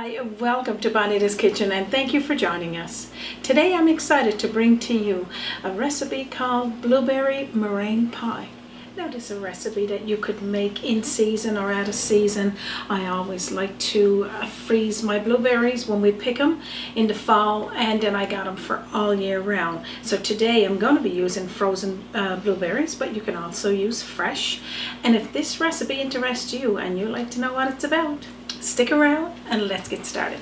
Hi, welcome to Bonita's Kitchen and thank you for joining us. Today I'm excited to bring to you a recipe called blueberry meringue pie. Now this is a recipe that you could make in season or out of season. I always like to freeze my blueberries when we pick them in the fall, and then I got them for all year round. So today I'm going to be using frozen blueberries, but you can also use fresh. And if this recipe interests you and you'd like to know what it's about, stick around and let's get started.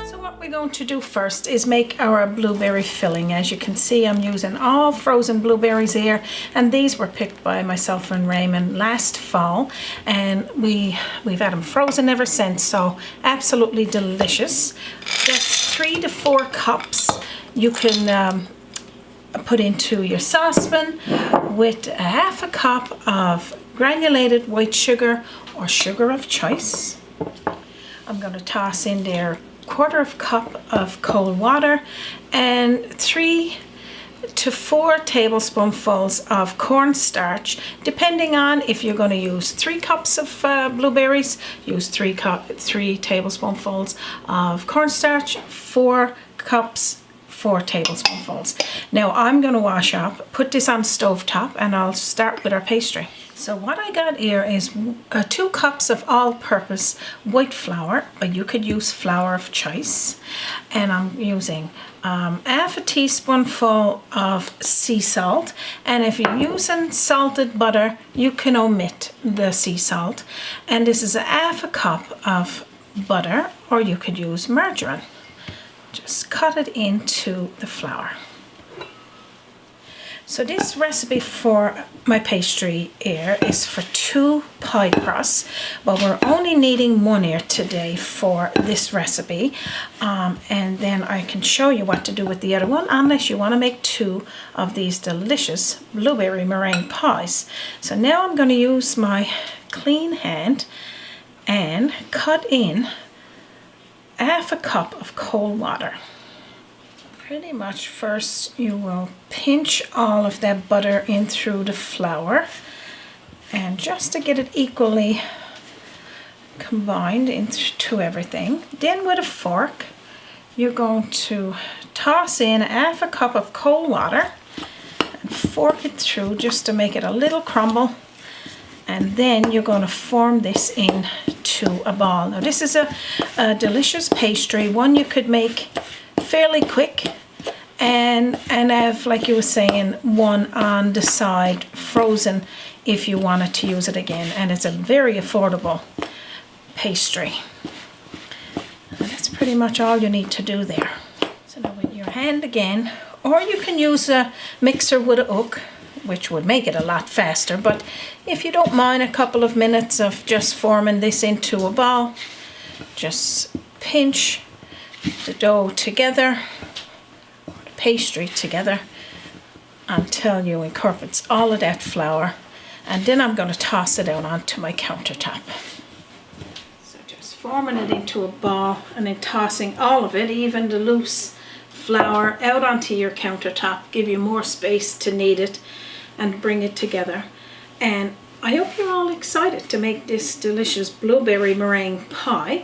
So what we're going to do first is make our blueberry filling. As you can see, I'm using all frozen blueberries here, and these were picked by myself and Raymond last fall, and we've had them frozen ever since, so absolutely delicious. That's 3 to 4 cups. You can put into your saucepan with a half a cup of granulated white sugar or sugar of choice. I'm going to toss in there 1/4 cup of cold water and 3 to 4 tablespoonfuls of cornstarch, depending on if you're going to use 3 cups of blueberries, use 3 tablespoonfuls of cornstarch, 4 cups 4 tablespoonfuls. Now I'm going to wash up, put this on stove top, and I'll start with our pastry. So what I got here is 2 cups of all-purpose white flour, but you could use flour of choice. And I'm using half a teaspoonful of sea salt. And if you're using salted butter, you can omit the sea salt. And this is a half a cup of butter, or you could use margarine. Just cut it into the flour. So this recipe for my pastry here is for 2 pie crusts, but we're only needing 1 here today for this recipe, and then I can show you what to do with the other one, unless you want to make 2 of these delicious blueberry meringue pies. So now I'm going to use my clean hand and cut in half a cup of cold water. Pretty much first you will pinch all of that butter in through the flour, and just to get it equally combined into everything. Then with a fork you're going to toss in half a cup of cold water and fork it through just to make it a little crumble, and then you're going to form this into a ball. Now this is a delicious pastry, one you could make fairly quick and have, like you were saying, one on the side frozen if you wanted to use it again. And it's a very affordable pastry. And that's pretty much all you need to do there. So now with your hand again, or you can use a mixer with a hook, which would make it a lot faster, but if you don't mind a couple of minutes of just forming this into a ball, just pinch the dough together, or the pastry together, until you incorporate all of that flour, and then I'm going to toss it out onto my countertop. So just forming it into a ball and then tossing all of it, even the loose flour, out onto your countertop, give you more space to knead it and bring it together. And I hope you're all excited to make this delicious blueberry meringue pie.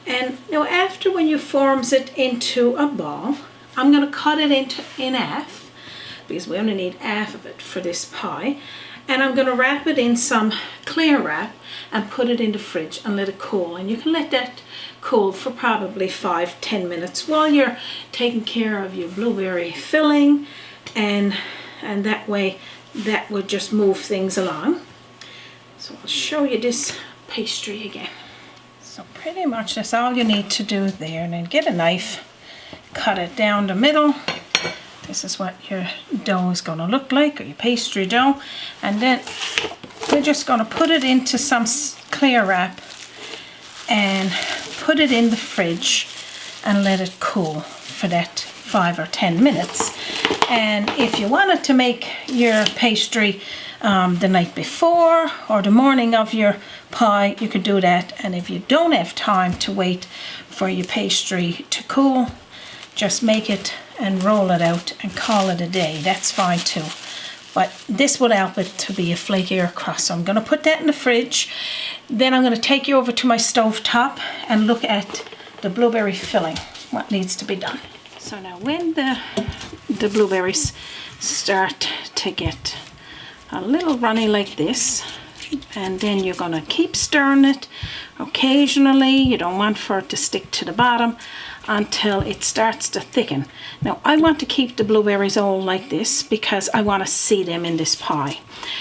And now after, when you forms it into a ball, I'm going to cut it in half, because we only need half of it for this pie. And I'm going to wrap it in some clear wrap and put it in the fridge and let it cool. And you can let that cool for probably 5-10 minutes while you're taking care of your blueberry filling, and that way that would just move things along. So I'll show you this pastry again. So pretty much that's all you need to do there, and then get a knife, cut it down the middle. This is what your dough is going to look like, or your pastry dough. And then we're just going to put it into some clear wrap and put it in the fridge and let it cool for that 5 or 10 minutes. And if you wanted to make your pastry the night before or the morning of your pie, you could do that. And if you don't have time to wait for your pastry to cool, just make it and roll it out and call it a day. That's fine too. but this would help it to be a flakier crust. So I'm going to put that in the fridge. Then I'm going to take you over to my stove top and look at the blueberry filling, what needs to be done. So now when the blueberries start to get a little runny like this, and then you're going to keep stirring it occasionally. You don't want for it to stick to the bottom until it starts to thicken. Now I want to keep the blueberries all like this because I want to see them in this pie.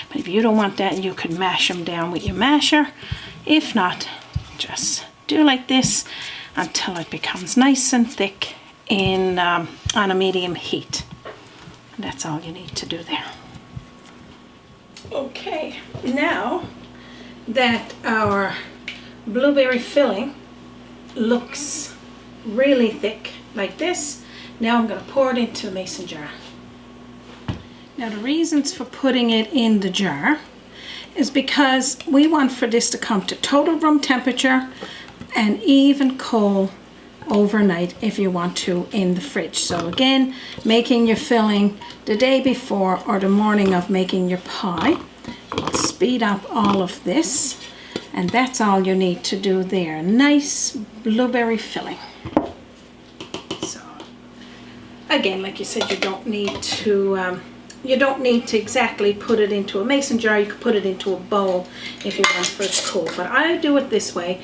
But if you don't want that, you could mash them down with your masher. If not, just do like this until it becomes nice and thick in on a medium heat. And that's all you need to do there. Okay, now that our blueberry filling looks really thick like this, now I'm going to pour it into the mason jar. Now the reasons for putting it in the jar is because we want for this to come to total room temperature and even cold overnight if you want to in the fridge. So again, making your filling the day before or the morning of making your pie will speed up all of this, and that's all you need to do there. Nice blueberry filling. So again, like you said, you don't need to exactly put it into a mason jar. You could put it into a bowl if you want for it cold, but I do it this way.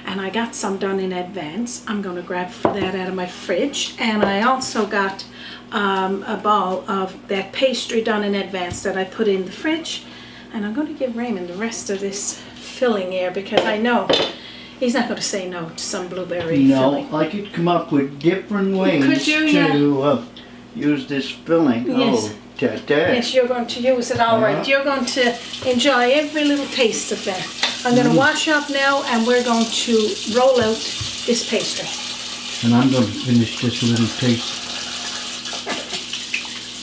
And I got some done in advance. I'm going to grab that out of my fridge. And I also got a ball of that pastry done in advance that I put in the fridge. And I'm going to give Raymond the rest of this filling here because I know he's not going to say no to some blueberry filling. No, I could come up with different ways to use this filling. Yes. Oh, tartar. Yes, you're going to use it all right. You're going to enjoy every little taste of that. I'm going to wash up now and we're going to roll out this pastry. And I'm going to finish this little taste.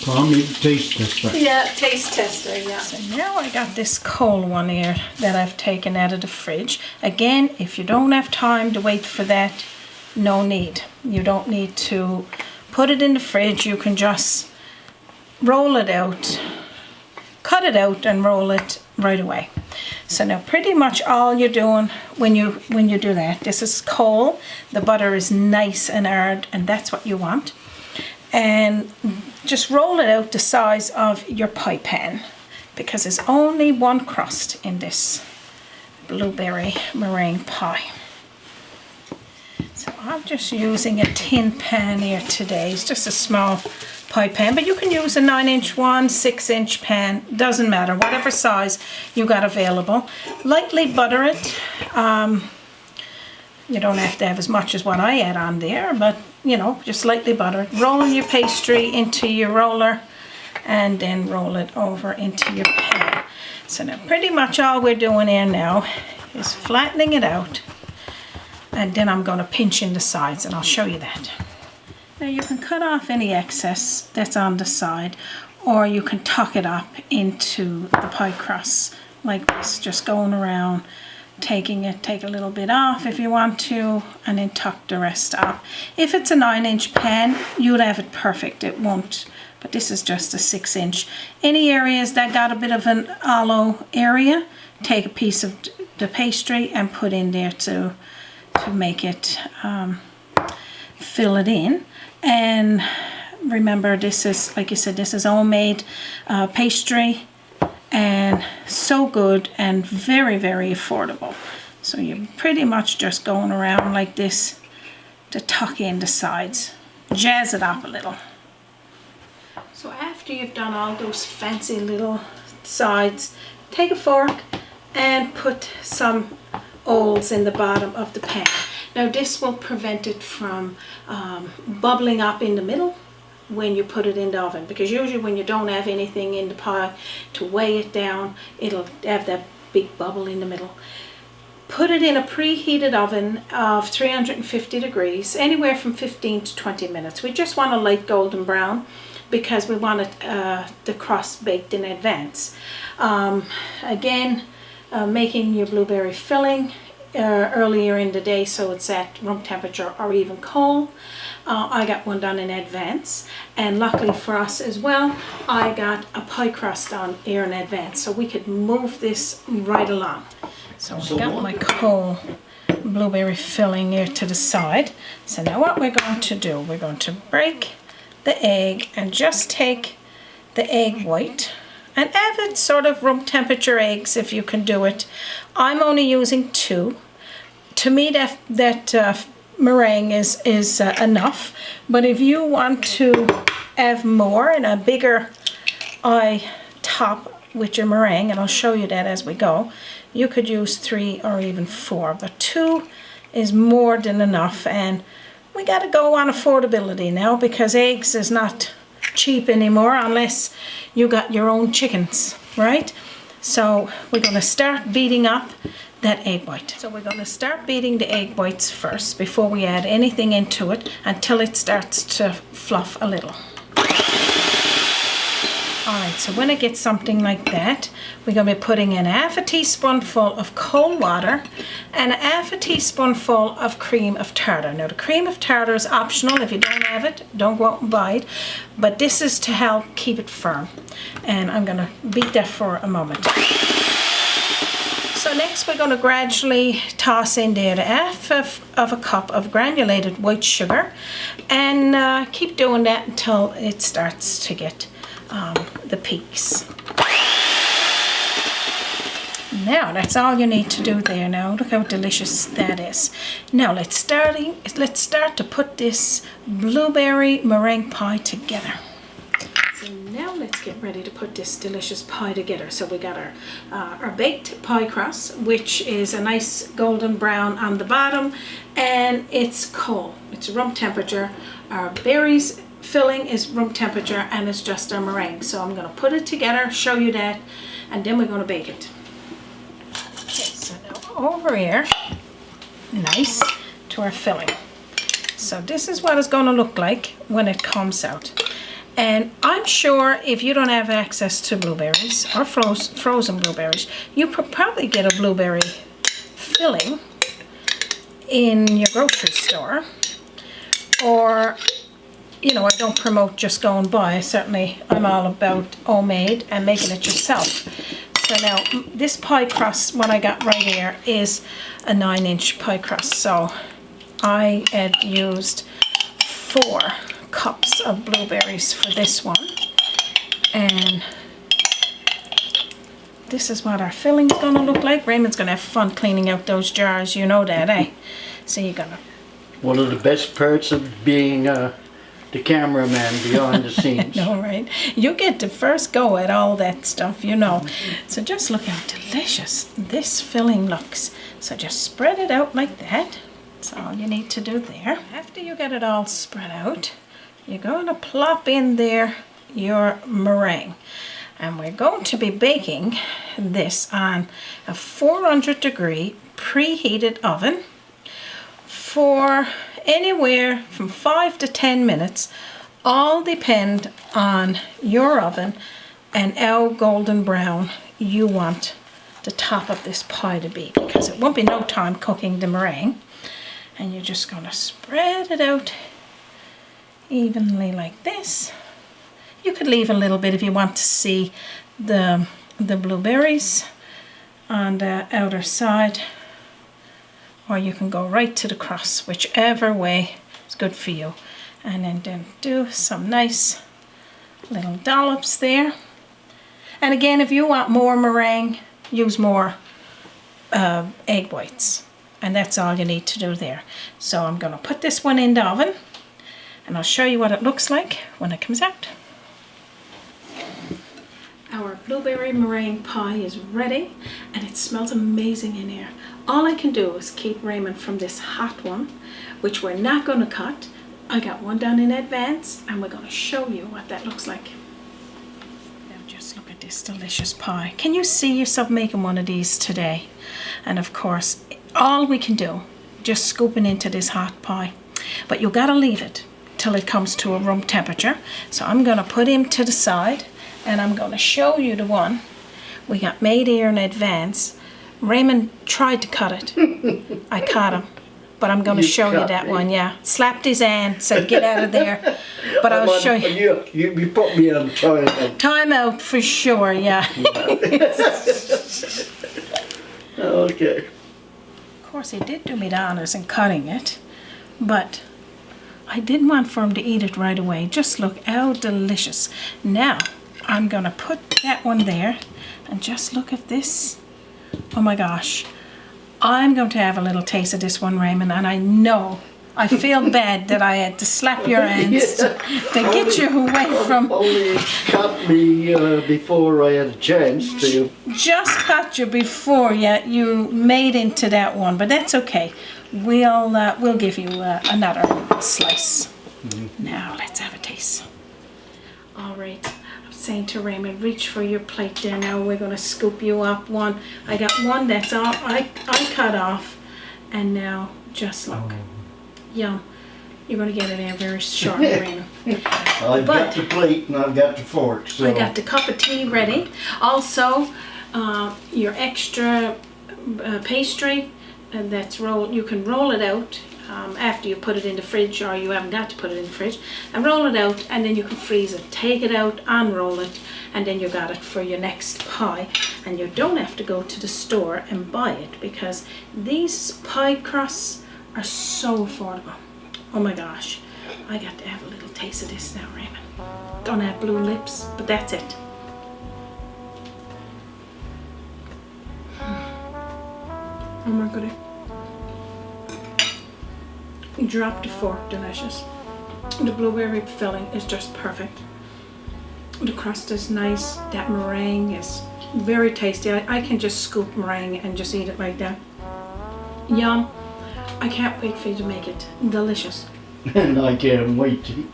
Call me the taste tester. Yeah, taste tester, yeah. So now I got this cold one here that I've taken out of the fridge. Again, if you don't have time to wait for that, no need. You don't need to put it in the fridge. You can just roll it out, cut it out and roll it right away. So now pretty much all you're doing when you do that, this is cold, the butter is nice and hard, and that's what you want. And just roll it out the size of your pie pan because there's only one crust in this blueberry meringue pie. So I'm just using a tin pan here today. It's just a small pie pan, but you can use a 9-inch one, 6-inch pan, doesn't matter, whatever size you got available. Lightly butter it. You don't have to have as much as what I add on there, but you know, just lightly butter it. Roll your pastry into your roller and then roll it over into your pan. So now pretty much all we're doing here now is flattening it out, and then I'm going to pinch in the sides and I'll show you that. Now you can cut off any excess that's on the side, or you can tuck it up into the pie crust like this, just going around, take a little bit off if you want to, and then tuck the rest up. If it's a 9-inch pan, you'd have it perfect. It won't, but this is just a 6-inch. Any areas that got a bit of an hollow area, take a piece of the pastry and put in there to make it fill it in. And remember, this is, like you said, this is homemade pastry, and so good and very, very affordable. So you're pretty much just going around like this to tuck in the sides, jazz it up a little. So after you've done all those fancy little sides, take a fork and put some holes in the bottom of the pan. Now this will prevent it from bubbling up in the middle when you put it in the oven, because usually when you don't have anything in the pie to weigh it down, it'll have that big bubble in the middle. Put it in a preheated oven of 350 degrees, anywhere from 15 to 20 minutes. We just want a light golden brown because we want it, the crust baked in advance. Again, making your blueberry filling earlier in the day so it's at room temperature or even cold. I got one done in advance, and luckily for us as well, I got a pie crust on here in advance, so we could move this right along. So I got my cold blueberry filling here to the side. So now what we're going to do, we're going to break the egg and just take the egg white and have it sort of room temperature eggs if you can do it. I'm only using 2. To me that meringue is enough, but if you want to have more and a bigger top with your meringue, and I'll show you that as we go, you could use 3 or even 4, but 2 is more than enough. And we got to go on affordability now, because eggs is not cheap anymore unless you got your own chickens, right? So we're going to start beating up that egg white. So we're going to start beating the egg whites first before we add anything into it, until it starts to fluff a little. Alright, so when it gets something like that, we're going to be putting in 1/2 teaspoonful of cold water and 1/2 teaspoonful of cream of tartar. Now the cream of tartar is optional. If you don't have it, don't go out and buy it, but this is to help keep it firm. And I'm going to beat that for a moment. So next we're going to gradually toss in there the 1/2 cup of granulated white sugar, and keep doing that until it starts to get the peaks. Now that's all you need to do there. Now look how delicious that is. Now let's start to put this blueberry meringue pie together. So now let's get ready to put this delicious pie together. So we got our baked pie crust, which is a nice golden brown on the bottom, and it's cold. It's room temperature. Our berries filling is room temperature, and it's just our meringue. So I'm going to put it together, show you that, and then we're going to bake it. Okay, so now over here, nice, to our filling. So this is what it's going to look like when it comes out. And I'm sure if you don't have access to blueberries or frozen blueberries, you could probably get a blueberry filling in your grocery store. Or, you know, I don't promote just go and buy. Certainly I'm all about homemade and making it yourself. So now this pie crust, what I got right here, is a 9-inch pie crust. So I had used 4 cups of blueberries for this one, and this is what our filling's gonna look like. Raymond's gonna have fun cleaning out those jars, you know that, eh? So you're gonna... One of the best parts of being the cameraman behind the scenes. No, right? You get the first go at all that stuff, you know. So just look how delicious this filling looks. So just spread it out like that. That's all you need to do there. After you get it all spread out, you're going to plop in there your meringue, and we're going to be baking this on a 400-degree preheated oven for anywhere from 5 to 10 minutes. All depend on your oven and how golden brown you want the top of this pie to be, because it won't be no time cooking the meringue. And you're just going to spread it out evenly like this. You could leave a little bit if you want to see the blueberries on the outer side, or you can go right to the crust, whichever way is good for you. And then do some nice little dollops there. And again, if you want more meringue, use more egg whites, and that's all you need to do there. So I'm going to put this one in the oven, and I'll show you what it looks like when it comes out. Our blueberry meringue pie is ready, and it smells amazing in here. All I can do is keep Raymond from this hot one, which we're not going to cut. I got one done in advance, and we're going to show you what that looks like. Now just look at this delicious pie. Can you see yourself making one of these today? And of course, all we can do, just scooping into this hot pie. But you got to leave it till it comes to a room temperature. So I'm going to put him to the side, and I'm going to show you the one we got made here in advance. Raymond tried to cut it. I caught him. but I'm going to show you that one. Yeah, slapped his hand, said get out of there. But I'll show you. You put me on timeout. Timeout for sure. Yeah. Okay. Of course, he did do me the honors in cutting it, but I didn't want for him to eat it right away. Just look how delicious. Now I'm going to put that one there, and just look at this. Oh my gosh. I'm going to have a little taste of this one, Raymond, and I know, I feel bad that I had to slap your hands to get you away from... Only cut me before I had a chance to... Just cut you before you made into that one, but that's okay. We'll give you another slice. Now, let's have a taste. All right. Saying to Raymond, reach for your plate there. Now we're going to scoop you up one. I got one that's all I cut off, and now just look. Yum. You're going to get it there very shortly, Raymond. I've got the plate and I've got the fork. So. I got the cup of tea ready. Also, your extra pastry that's rolled. You can roll it out after you put it in the fridge, or you haven't got to put it in the fridge, and roll it out, and then you can freeze it. Take it out, unroll it, and then you got it for your next pie. And you don't have to go to the store and buy it, because these pie crusts are so affordable. Oh my gosh, I got to have a little taste of this now, Raymond. Don't have blue lips, but that's it. Oh my goodness. Drop the fork, delicious. The blueberry filling is just perfect. The crust is nice. That meringue is very tasty. I can just scoop meringue and just eat it like that. Yum. I can't wait for you to make it. Delicious. And I can't wait to eat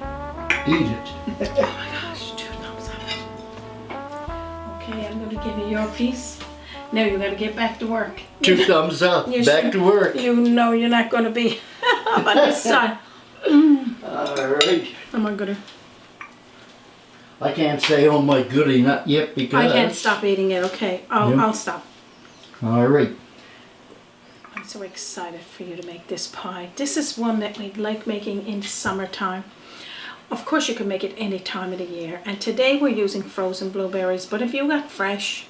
it. Oh my gosh, 2 thumbs up. Okay, I'm going to give you your piece. Now you got to get back to work. 2 thumbs up. Back to work. You know you're not going to be on this side. Alright. Oh my goodness. I can't say oh my goody not yet because... I can't stop eating it. Okay, I'll stop. Alright. I'm so excited for you to make this pie. This is one that we like making in the summertime. Of course you can make it any time of the year. And today we're using frozen blueberries, but if you got fresh,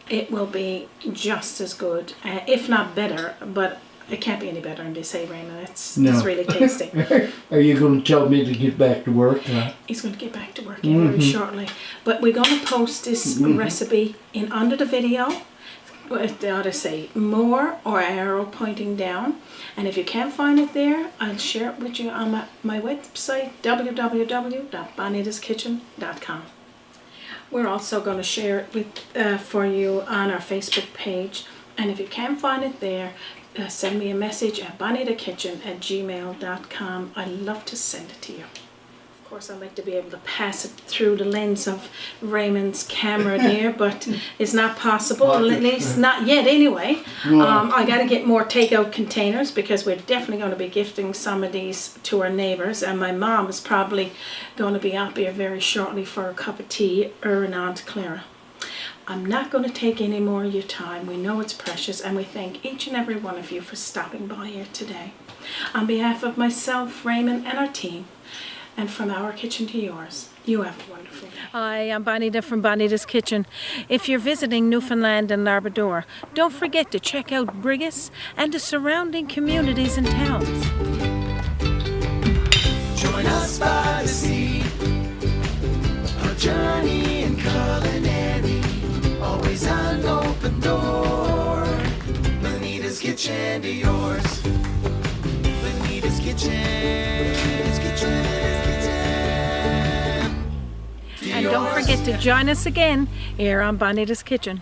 it will be just as good, if not better, but it can't be any better than they say, Raymond. It's really tasty. Are you going to tell me to get back to work? He's going to get back to work very shortly. But we're going to post this recipe in under the video. They ought to say more or arrow pointing down. And if you can't find it there, I'll share it with you on my website, www.bonitaskitchen.com. We're also going to share it with for you on our Facebook page. And if you can't find it there, send me a message at bonitakitchen@gmail.com. I'd love to send it to you. Of course, I like to be able to pass it through the lens of Raymond's camera there, but it's not possible, at least not yet anyway. I got to get more takeout containers because we're definitely going to be gifting some of these to our neighbors, and my mom is probably going to be up here very shortly for a cup of tea, her and Aunt Clara. I'm not going to take any more of your time. We know it's precious, and we thank each and every one of you for stopping by here today. On behalf of myself, Raymond, and our team, and from our kitchen to yours, you have a wonderful day. Hi, I'm Bonita from Bonita's Kitchen. If you're visiting Newfoundland and Labrador, don't forget to check out Brigus and the surrounding communities and towns. Join us by the sea, a journey in culinary, always an open door. Bonita's Kitchen to yours. Bonita's Kitchen. And don't forget to join us again here on Bonita's Kitchen.